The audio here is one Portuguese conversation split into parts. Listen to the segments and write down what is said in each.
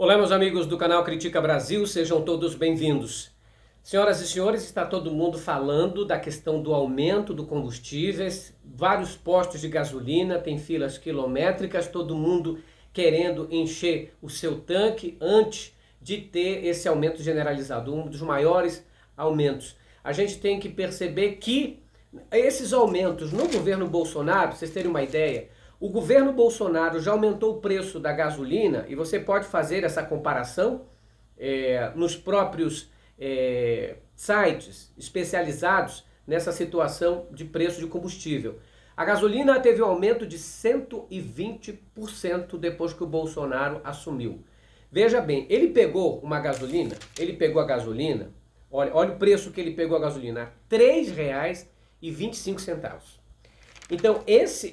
Olá, meus amigos do canal Critica Brasil, sejam todos bem-vindos. Senhoras e senhores, está todo mundo falando da questão do aumento do combustíveis, vários postos de gasolina, tem filas quilométricas, todo mundo querendo encher o seu tanque antes de ter esse aumento generalizado, um dos maiores aumentos. A gente tem que perceber que esses aumentos no governo Bolsonaro, pra vocês terem uma ideia, o governo Bolsonaro já aumentou o preço da gasolina, e você pode fazer essa comparação nos próprios sites especializados nessa situação de preço de combustível. A gasolina teve um aumento de 120% depois que o Bolsonaro assumiu. Veja bem, ele pegou a gasolina, olha o preço que ele pegou a gasolina, R$ 3,25. Então, esse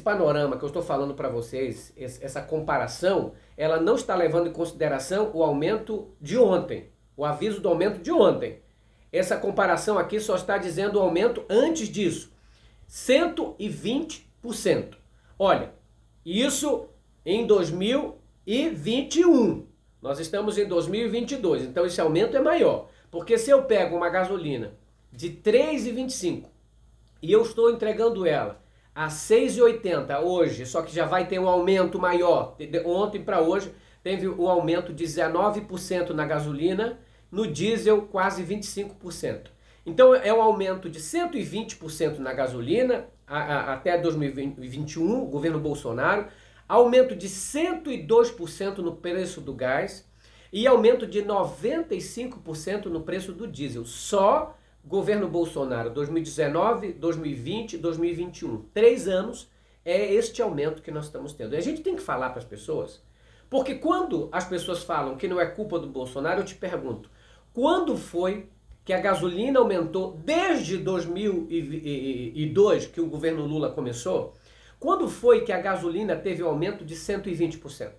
panorama que eu estou falando para vocês, essa comparação, ela não está levando em consideração o aumento de ontem, o aviso do aumento de ontem. Essa comparação aqui só está dizendo o aumento antes disso, 120%. Olha, isso em 2021. Nós estamos em 2022, então esse aumento é maior. Porque se eu pego uma gasolina de R$ 3,25 e eu estou entregando ela a R$ 6,80 hoje, só que já vai ter um aumento maior. Ontem para hoje teve um aumento de 19% na gasolina, no diesel quase 25%. Então é um aumento de 120% na gasolina até 2021, o governo Bolsonaro, aumento de 102% no preço do gás e aumento de 95% no preço do diesel. Só governo Bolsonaro, 2019, 2020, 2021. 3 anos é este aumento que nós estamos tendo. E a gente tem que falar para as pessoas, porque quando as pessoas falam que não é culpa do Bolsonaro, eu te pergunto, quando foi que a gasolina aumentou desde 2002, que o governo Lula começou? Quando foi que a gasolina teve um aumento de 120%?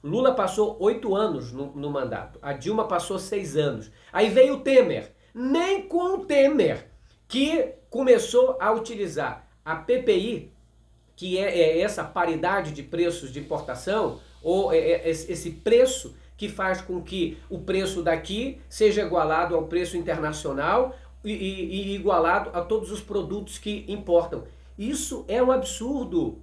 Lula passou 8 anos no mandato, a Dilma passou 6 anos. Aí veio o Temer. Nem com o Temer, que começou a utilizar a PPI, que é essa paridade de preços de importação, ou esse preço que faz com que o preço daqui seja igualado ao preço internacional e igualado a todos os produtos que importam. Isso é um absurdo.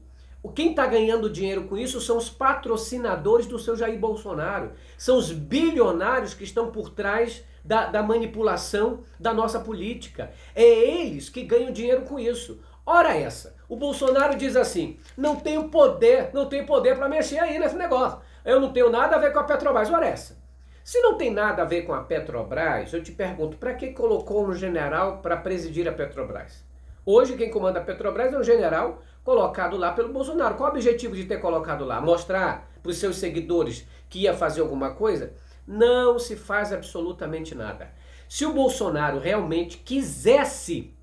Quem está ganhando dinheiro com isso são os patrocinadores do seu Jair Bolsonaro. São os bilionários que estão por trás da manipulação da nossa política. É eles que ganham dinheiro com isso. Ora essa, o Bolsonaro diz assim, não tenho poder para mexer aí nesse negócio. Eu não tenho nada a ver com a Petrobras. Ora essa. Se não tem nada a ver com a Petrobras, eu te pergunto, para que colocou um general para presidir a Petrobras? Hoje quem comanda a Petrobras é um general colocado lá pelo Bolsonaro. Qual o objetivo de ter colocado lá? Mostrar para os seus seguidores que ia fazer alguma coisa? Não se faz absolutamente nada. Se o Bolsonaro realmente quisesse,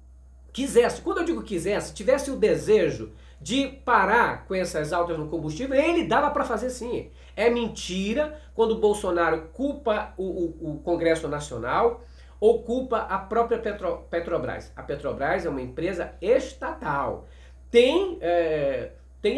quando eu digo quisesse, tivesse o desejo de parar com essas altas no combustível, ele dava para fazer sim. É mentira quando o Bolsonaro culpa o Congresso Nacional ou culpa a própria Petrobras. A Petrobras é uma empresa estatal. Tem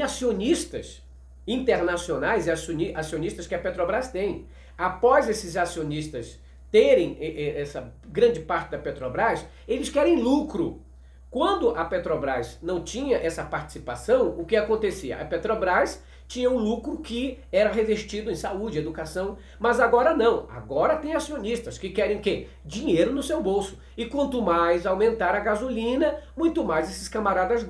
acionistas internacionais e acionistas que a Petrobras tem. Após esses acionistas terem essa grande parte da Petrobras, eles querem lucro. Quando a Petrobras não tinha essa participação, o que acontecia? A Petrobras tinha um lucro que era revestido em saúde, educação, mas agora não. Agora tem acionistas que querem o quê? Dinheiro no seu bolso. E quanto mais aumentar a gasolina, muito mais esses camaradas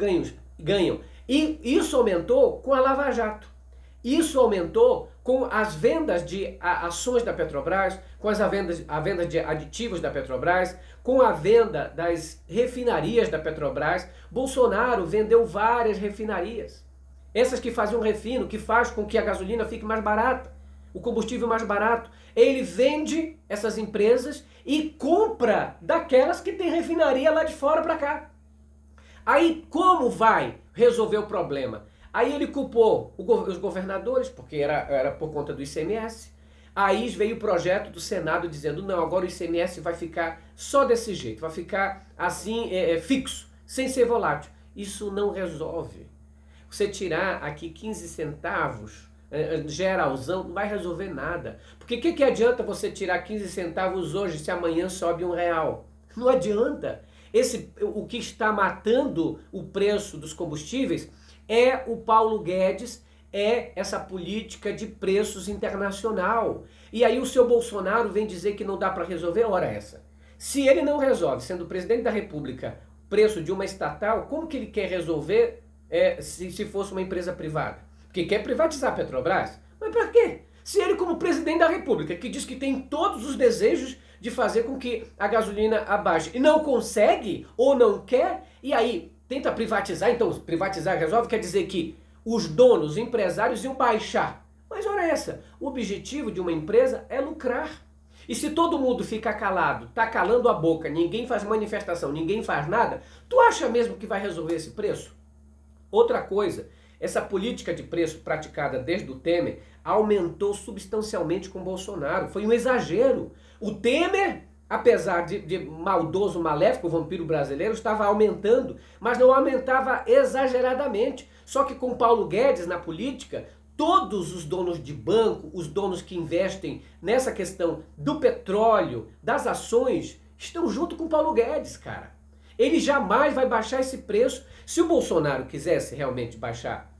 ganham. E isso aumentou com a Lava Jato. Isso aumentou com as vendas de ações da Petrobras, com a venda de aditivos da Petrobras, com a venda das refinarias da Petrobras. Bolsonaro vendeu várias refinarias. Essas que faziam refino, que faz com que a gasolina fique mais barata, o combustível mais barato. Ele vende essas empresas e compra daquelas que tem refinaria lá de fora para cá. Aí como vai resolver o problema? Aí ele culpou os governadores, porque era por conta do ICMS. Aí veio o projeto do Senado dizendo, não, agora o ICMS vai ficar só desse jeito, vai ficar assim, fixo, sem ser volátil. Isso não resolve. Você tirar aqui 15 centavos geralzão, não vai resolver nada. Porque o que adianta você tirar 15 centavos hoje se amanhã sobe R$ 1? Não adianta. O que está matando o preço dos combustíveis é o Paulo Guedes, é essa política de preços internacional. E aí o seu Bolsonaro vem dizer que não dá para resolver, ora essa. Se ele não resolve, sendo presidente da República, o preço de uma estatal, como que ele quer resolver se fosse uma empresa privada? Porque quer privatizar a Petrobras? Mas para quê? Se ele, como presidente da República, que diz que tem todos os desejos de fazer com que a gasolina abaixe, e não consegue ou não quer, e aí tenta privatizar, então privatizar resolve, quer dizer que os donos, os empresários iam baixar. Mas olha essa, o objetivo de uma empresa é lucrar. E se todo mundo fica calado, tá calando a boca, ninguém faz manifestação, ninguém faz nada, tu acha mesmo que vai resolver esse preço? Outra coisa, essa política de preço praticada desde o Temer aumentou substancialmente com Bolsonaro. Foi um exagero. O Temer, apesar de maldoso, maléfico, o vampiro brasileiro, estava aumentando, mas não aumentava exageradamente. Só que com Paulo Guedes na política, todos os donos de banco, os donos que investem nessa questão do petróleo, das ações, estão junto com Paulo Guedes, cara. Ele jamais vai baixar esse preço. Se o Bolsonaro quisesse realmente baixar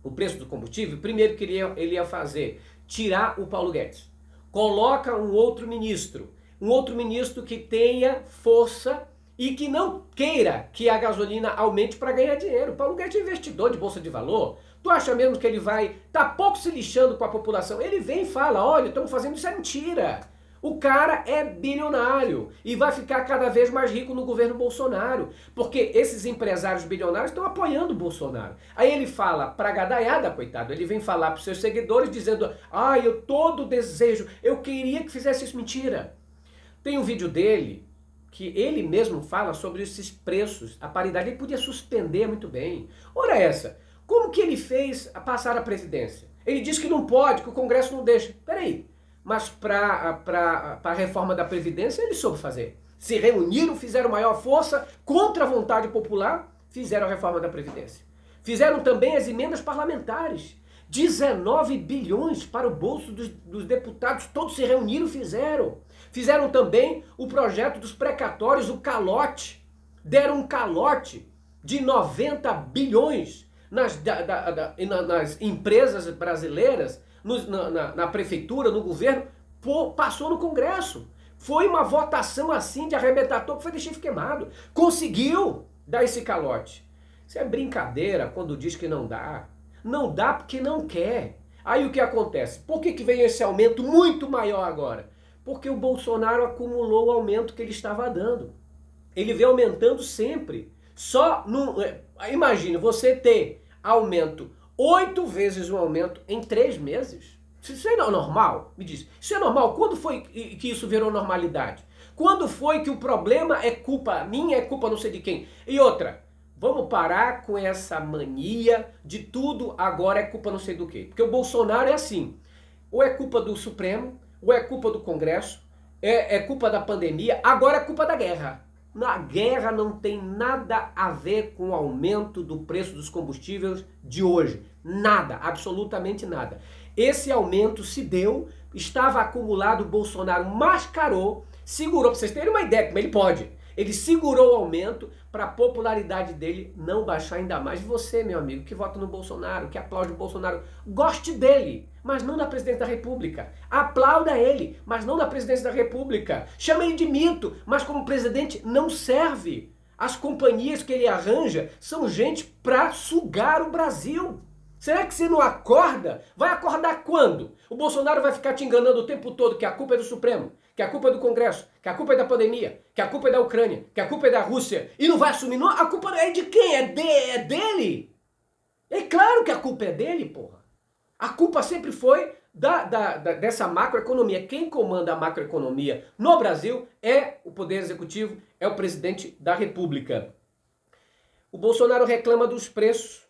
o preço do combustível, primeiro que ele ia fazer, tirar o Paulo Guedes. Coloca um outro ministro que tenha força e que não queira que a gasolina aumente para ganhar dinheiro. O Paulo Guedes é investidor de bolsa de valor. Tu acha mesmo que ele vai tá pouco se lixando com a população? Ele vem e fala, olha, estamos fazendo isso, é mentira. O cara é bilionário e vai ficar cada vez mais rico no governo Bolsonaro, porque esses empresários bilionários estão apoiando o Bolsonaro. Aí ele fala pra gadaiada, coitado, ele vem falar pros seus seguidores dizendo, eu todo desejo, eu queria que fizesse isso, mentira. Tem um vídeo dele que ele mesmo fala sobre esses preços, a paridade, ele podia suspender muito bem. Ora essa, como que ele fez passar a presidência? Ele diz que não pode, que o Congresso não deixa. Peraí. Mas para a reforma da Previdência ele soube fazer. Se reuniram, fizeram maior força, contra a vontade popular, fizeram a reforma da Previdência. Fizeram também as emendas parlamentares. 19 bilhões para o bolso dos deputados, todos se reuniram e fizeram. Fizeram também o projeto dos precatórios, o calote. Deram um calote de 90 bilhões nas empresas brasileiras, na prefeitura, no governo, passou no Congresso. Foi uma votação assim de arrebentar todo, foi de chifre queimado. Conseguiu dar esse calote. Isso é brincadeira quando diz que não dá. Não dá porque não quer. Aí o que acontece? Por que vem esse aumento muito maior agora? Porque o Bolsonaro acumulou o aumento que ele estava dando. Ele vem aumentando sempre. Imagine você ter aumento 8 vezes um aumento em 3 meses. Isso é normal? Me diz. Isso é normal? Quando foi que isso virou normalidade? Quando foi que o problema é culpa minha, é culpa não sei de quem? E outra, vamos parar com essa mania de tudo agora é culpa não sei do quê. Porque o Bolsonaro é assim, ou é culpa do Supremo, ou é culpa do Congresso, é culpa da pandemia, agora é culpa da guerra. A guerra não tem nada a ver com o aumento do preço dos combustíveis de hoje. Nada, absolutamente nada. Esse aumento se deu, estava acumulado, o Bolsonaro mascarou, segurou, para vocês terem uma ideia, como ele pode. Ele segurou o aumento para a popularidade dele não baixar ainda mais. Você, meu amigo, que vota no Bolsonaro, que aplaude o Bolsonaro, goste dele, mas não na presidência da República. Aplauda ele, mas não na presidência da República. Chama ele de mito, mas como presidente não serve. As companhias que ele arranja são gente para sugar o Brasil. Será que você não acorda? Vai acordar quando? O Bolsonaro vai ficar te enganando o tempo todo que a culpa é do Supremo, que a culpa é do Congresso, que a culpa é da pandemia, que a culpa é da Ucrânia, que a culpa é da Rússia, e não vai assumir, não? A culpa é de quem? É dele? É claro que a culpa é dele, porra. A culpa sempre foi dessa macroeconomia. Quem comanda a macroeconomia no Brasil é o Poder Executivo, é o presidente da República. O Bolsonaro reclama dos preços.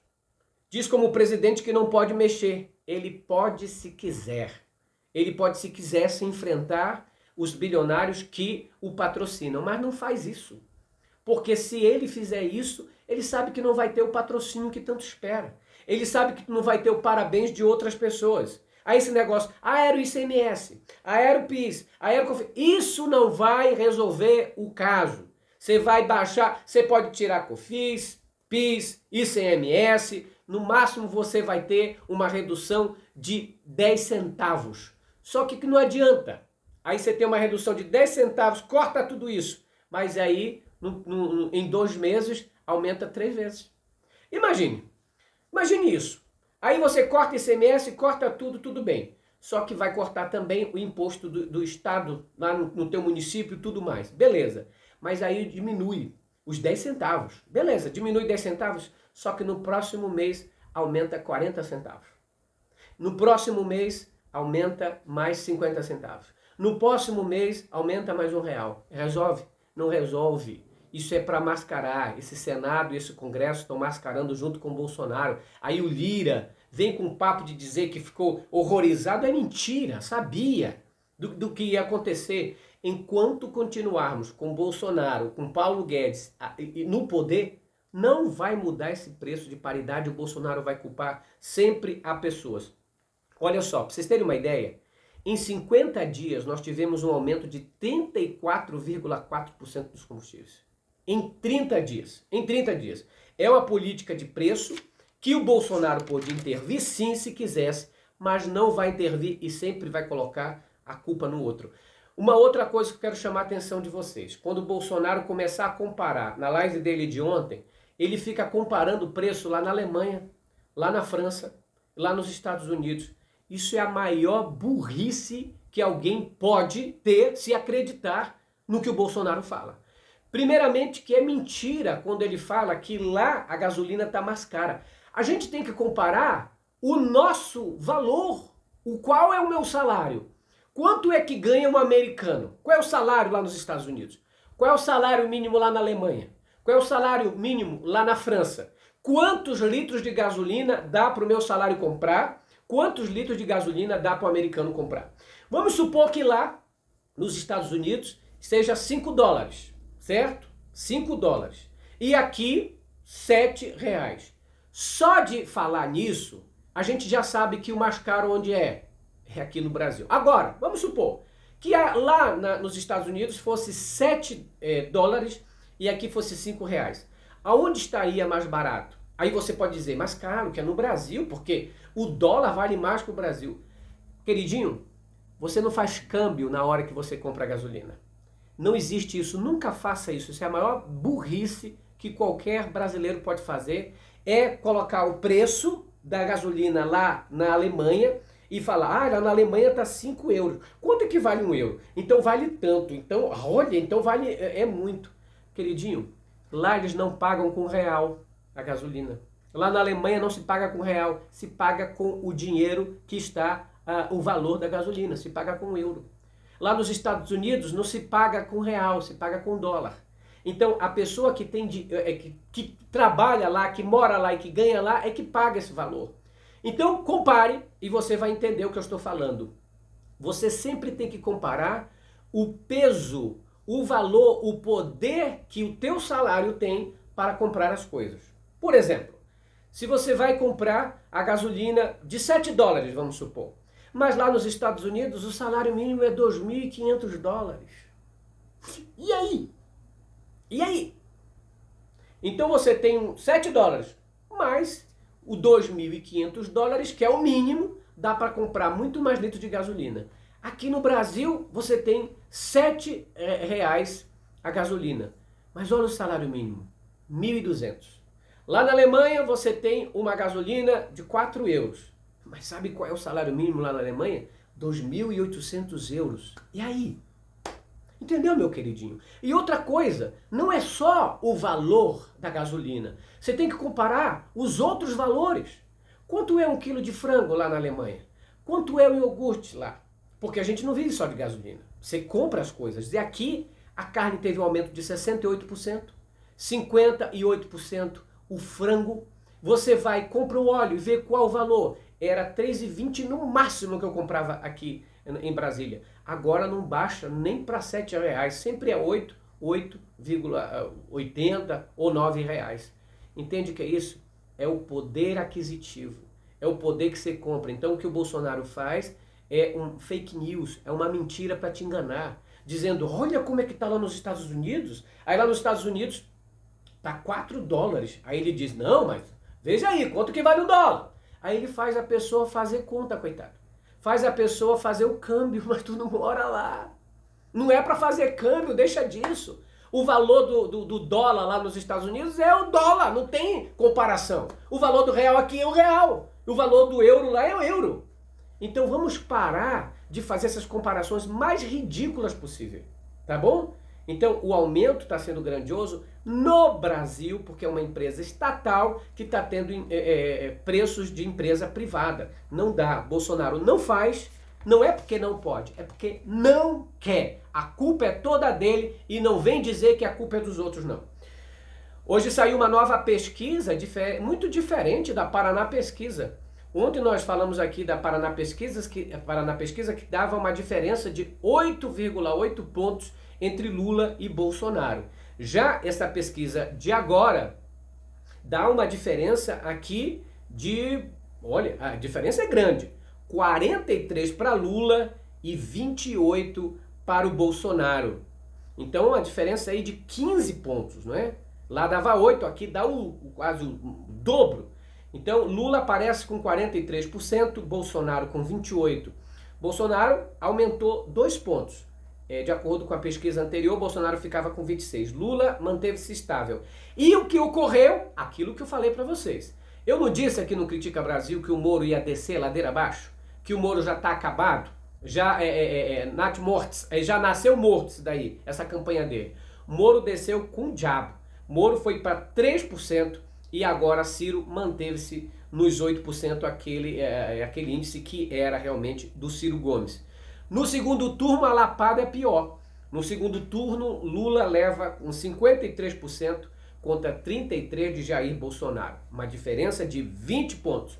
Diz como presidente que não pode mexer. Ele pode se quiser. Ele pode se quiser se enfrentar os bilionários que o patrocinam, mas não faz isso. Porque se ele fizer isso, ele sabe que não vai ter o patrocínio que tanto espera. Ele sabe que tu não vai ter o parabéns de outras pessoas. Aí esse negócio, aero ICMS, aero PIS, aero COFINS, isso não vai resolver o caso. Você vai baixar, você pode tirar COFINS, PIS, ICMS, no máximo você vai ter uma redução de 10 centavos. Só que não adianta. Aí você tem uma redução de 10 centavos, corta tudo isso. Mas aí, em 2 meses, aumenta 3 vezes. Imagine isso. Aí você corta ICMS, corta tudo, tudo bem. Só que vai cortar também o imposto do estado, lá no teu município e tudo mais. Beleza. Mas aí diminui os 10 centavos. Beleza, diminui 10 centavos, só que no próximo mês aumenta 40 centavos. No próximo mês aumenta mais 50 centavos. No próximo mês aumenta mais R$1. Resolve? Não resolve. Isso é para mascarar. Esse Senado e esse Congresso estão mascarando junto com o Bolsonaro. Aí o Lira vem com o papo de dizer que ficou horrorizado. É mentira, sabia do que ia acontecer. Enquanto continuarmos com Bolsonaro, com Paulo Guedes no poder, não vai mudar esse preço de paridade. O Bolsonaro vai culpar sempre a pessoas. Olha só, para vocês terem uma ideia, em 50 dias nós tivemos um aumento de 34,4% dos combustíveis. Em 30 dias. Em 30 dias. É uma política de preço que o Bolsonaro pode intervir sim se quisesse, mas não vai intervir e sempre vai colocar a culpa no outro. Uma outra coisa que eu quero chamar a atenção de vocês. Quando o Bolsonaro começar a comparar, na live dele de ontem, ele fica comparando o preço lá na Alemanha, lá na França, lá nos Estados Unidos. Isso é a maior burrice que alguém pode ter se acreditar no que o Bolsonaro fala. Primeiramente que é mentira quando ele fala que lá a gasolina está mais cara. A gente tem que comparar o nosso valor, o qual é o meu salário. Quanto é que ganha um americano? Qual é o salário lá nos Estados Unidos? Qual é o salário mínimo lá na Alemanha? Qual é o salário mínimo lá na França? Quantos litros de gasolina dá para o meu salário comprar? Quantos litros de gasolina dá para o americano comprar? Vamos supor que lá nos Estados Unidos seja 5 dólares, certo? 5 dólares. E aqui, 7 reais. Só de falar nisso, a gente já sabe que o mais caro onde é? É aqui no Brasil. Agora, vamos supor que lá nos Estados Unidos fosse 7 dólares e aqui fosse 5 reais. Aonde estaria mais barato? Aí você pode dizer, mais caro, que é no Brasil, porque o dólar vale mais que o Brasil. Queridinho, você não faz câmbio na hora que você compra a gasolina. Não existe isso, nunca faça isso. Isso é a maior burrice que qualquer brasileiro pode fazer, é colocar o preço da gasolina lá na Alemanha e falar, lá na Alemanha está 5 euros. Quanto é que vale 1 euro? Então vale tanto. Então, olha, então vale, é muito. Queridinho, lá eles não pagam com real a gasolina. Lá na Alemanha não se paga com real, se paga com o dinheiro que está, o valor da gasolina, se paga com euro. Lá nos Estados Unidos não se paga com real, se paga com dólar. Então a pessoa que tem que trabalha lá, que mora lá e que ganha lá é que paga esse valor. Então compare e você vai entender o que eu estou falando. Você sempre tem que comparar o peso, o valor, o poder que o teu salário tem para comprar as coisas. Por exemplo, se você vai comprar a gasolina de 7 dólares, vamos supor, mas lá nos Estados Unidos o salário mínimo é 2.500 dólares. E aí? E aí? Então você tem 7 dólares, mais o 2.500 dólares, que é o mínimo, dá para comprar muito mais litros de gasolina. Aqui no Brasil você tem 7 reais a gasolina, mas olha o salário mínimo, 1.200. Lá na Alemanha você tem uma gasolina de 4 euros. Mas sabe qual é o salário mínimo lá na Alemanha? 2.800 euros. E aí? Entendeu, meu queridinho? E outra coisa, não é só o valor da gasolina. Você tem que comparar os outros valores. Quanto é 1 quilo de frango lá na Alemanha? Quanto é o iogurte lá? Porque a gente não vive só de gasolina. Você compra as coisas. E aqui a carne teve um aumento de 68%, 58%. O frango, você vai, compra o óleo e vê qual o valor. Era 3,20 no máximo que eu comprava aqui em Brasília. Agora não baixa nem para 7 reais, sempre é 8,80 ou 9 reais. Entende o que é isso? é o poder aquisitivo, é o poder que você compra. Então o que o Bolsonaro faz é um fake news, é uma mentira para te enganar, dizendo, olha como é que tá lá nos Estados Unidos. Aí lá nos Estados Unidos tá 4 dólares. Aí ele diz, não, mas veja aí, quanto que vale o dólar? Aí ele faz a pessoa fazer conta, coitado. Faz a pessoa fazer o câmbio, mas tu não mora lá. Não é para fazer câmbio, deixa disso. O valor do dólar lá nos Estados Unidos é o dólar, não tem comparação. O valor do real aqui é o real. O valor do euro lá é o euro. Então vamos parar de fazer essas comparações mais ridículas possível, tá bom? Então o aumento está sendo grandioso no Brasil, porque é uma empresa estatal que está tendo preços de empresa privada. Não dá, Bolsonaro não faz, não é porque não pode, é porque não quer. A culpa é toda dele e não vem dizer que a culpa é dos outros, não. Hoje saiu uma nova pesquisa, muito diferente da Paraná Pesquisa. Ontem nós falamos aqui da Paraná Pesquisa, que dava uma diferença de 8,8 pontos entre Lula e Bolsonaro. Já essa pesquisa de agora dá uma diferença aqui de, olha, a diferença é grande, 43 para Lula e 28 para o Bolsonaro. Então a diferença aí de 15 pontos, não é? Lá dava 8, aqui dá quase o dobro. Então Lula aparece com 43%, Bolsonaro com 28%. Bolsonaro aumentou 2 pontos. De acordo com a pesquisa anterior, Bolsonaro ficava com 26. Lula manteve-se estável. E o que ocorreu? Aquilo que eu falei para vocês. Eu não disse aqui no Critica Brasil que o Moro ia descer ladeira abaixo? Que o Moro já está acabado? Já Nat Mortis, já nasceu morto isso daí, essa campanha dele. Moro desceu com o diabo. Moro foi para 3% e agora Ciro manteve-se nos 8%, aquele índice que era realmente do Ciro Gomes. No segundo turno, a lapada é pior. No segundo turno, Lula leva uns 53% contra 33% de Jair Bolsonaro. Uma diferença de 20 pontos.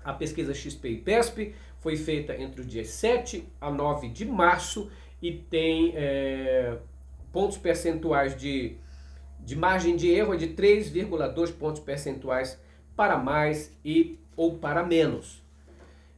A pesquisa XP e PESP foi feita entre os dias 7 a 9 de março e tem pontos percentuais de margem de erro de 3,2 pontos percentuais para mais ou para menos.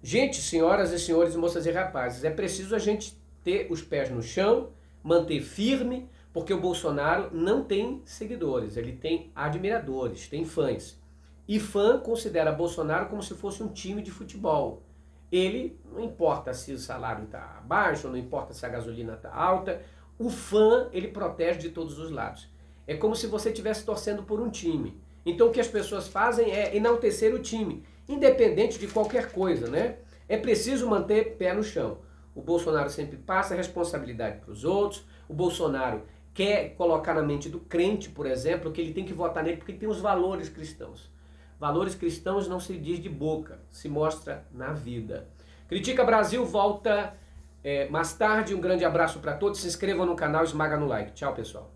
Gente, senhoras e senhores, moças e rapazes, é preciso a gente ter os pés no chão, manter firme, porque o Bolsonaro não tem seguidores, ele tem admiradores, tem fãs. E fã considera Bolsonaro como se fosse um time de futebol. Ele, não importa se o salário está baixo, não importa se a gasolina está alta, o fã, ele protege de todos os lados. É como se você estivesse torcendo por um time. Então o que as pessoas fazem é enaltecer o time, independente de qualquer coisa, né? É preciso manter pé no chão. O Bolsonaro sempre passa a responsabilidade para os outros. O Bolsonaro quer colocar na mente do crente, por exemplo, que ele tem que votar nele porque ele tem os valores cristãos. Valores cristãos não se diz de boca, se mostra na vida. Critica Brasil volta mais tarde. Um grande abraço para todos. Se inscrevam no canal, esmaga no like. Tchau, pessoal.